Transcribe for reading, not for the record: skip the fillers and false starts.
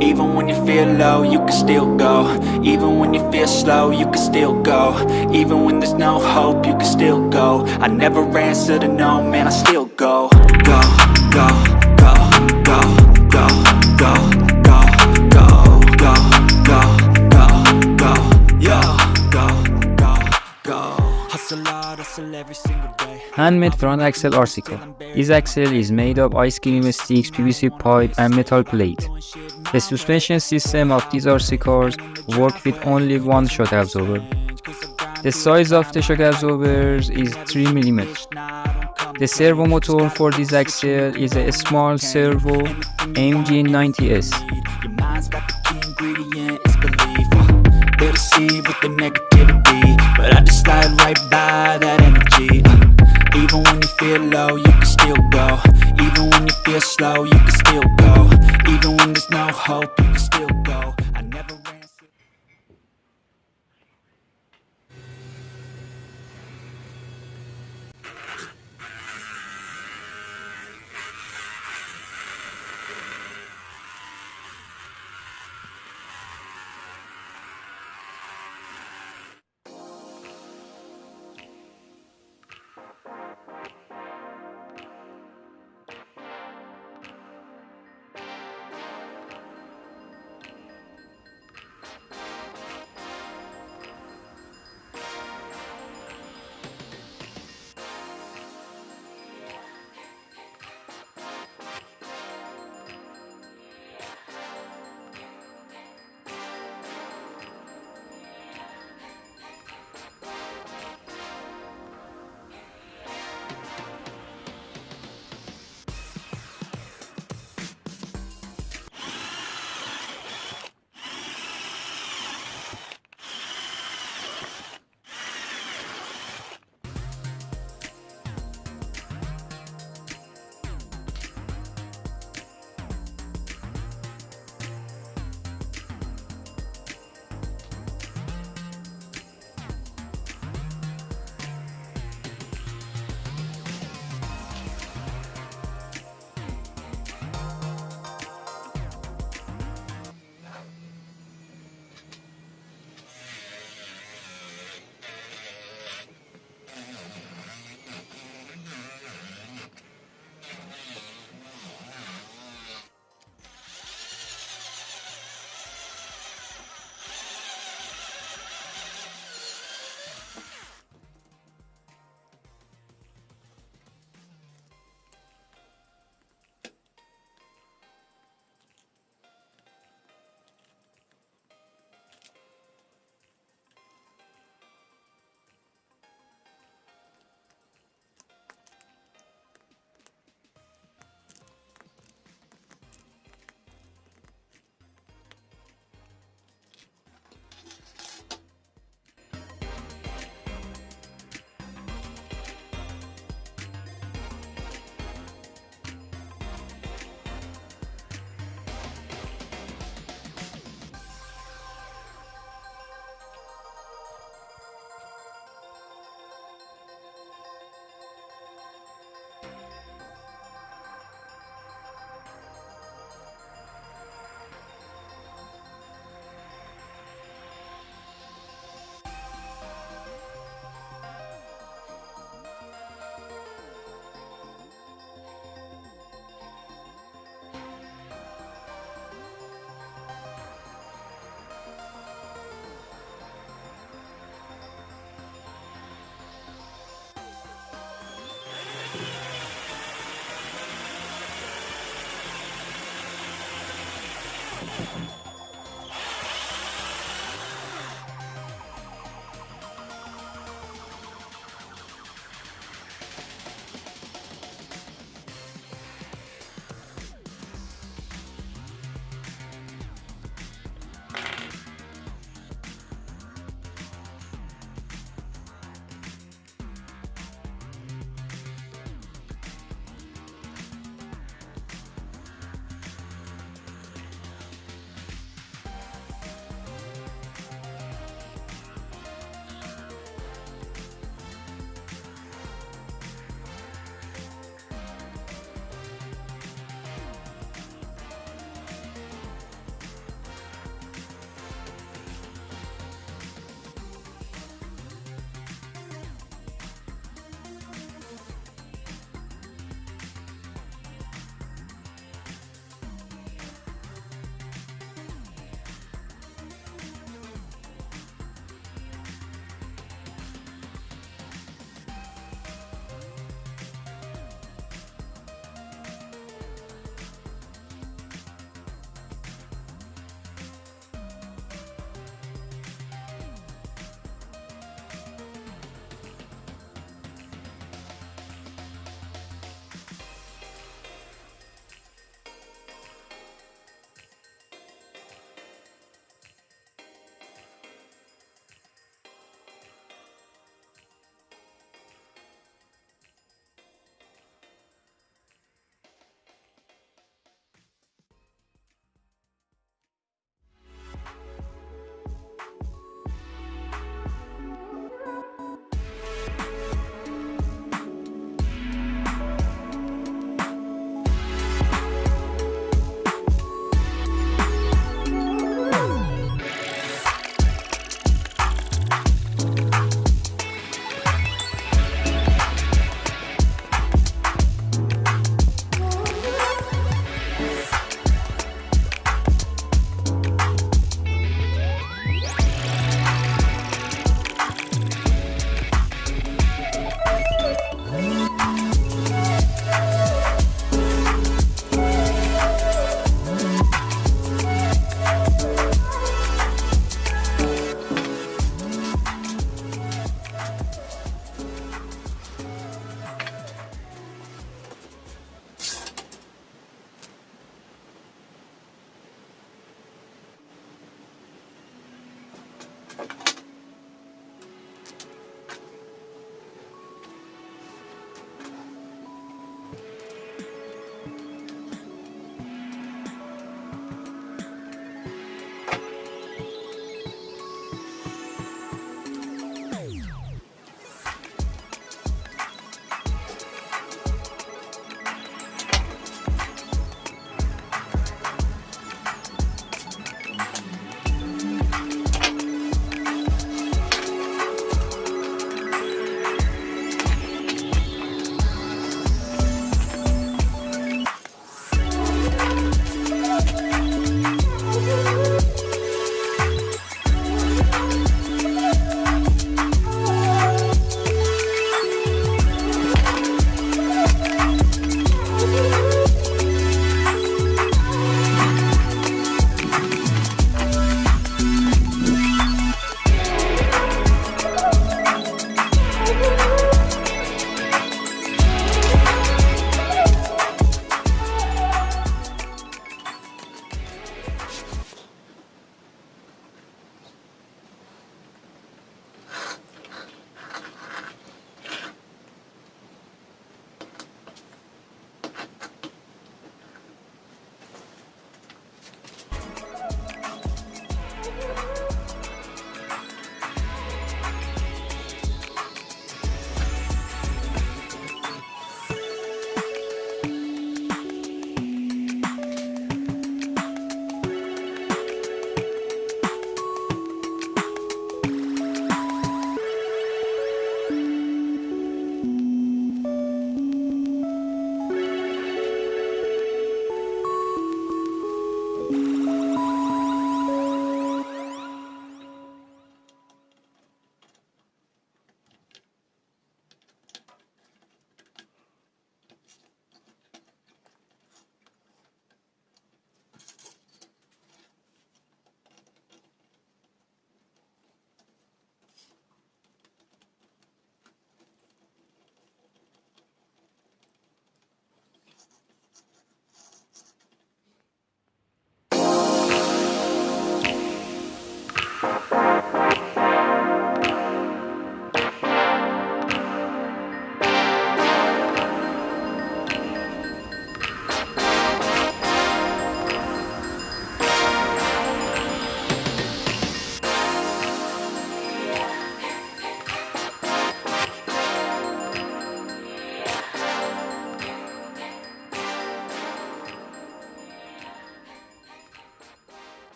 Even when you feel low, you can still go. Even when you feel slow, you can still go. Even when there's no hope, you can still go. I never answer to no, man, I still go. Go, go, go, go, go, go, go, go, go, go, go, go, yo, go, go, go. Hustle hard, hustle every single day. Handmade front axle RC car. This axle is made of ice cream sticks, PVC pipe and metal plate. The suspension system of these RC cars work with only one shock absorber. The size of the shock absorbers is 3 mm. The servo motor for this axle is a small servo MG90S. Your mind's got the key ingredient, it's belief. They'll deceive with the negativity, but I just slide right by that energy. Even when you feel low, you can still go. Even when you feel slow, you can still go. Even when there's no hope, you can still go. I never answer.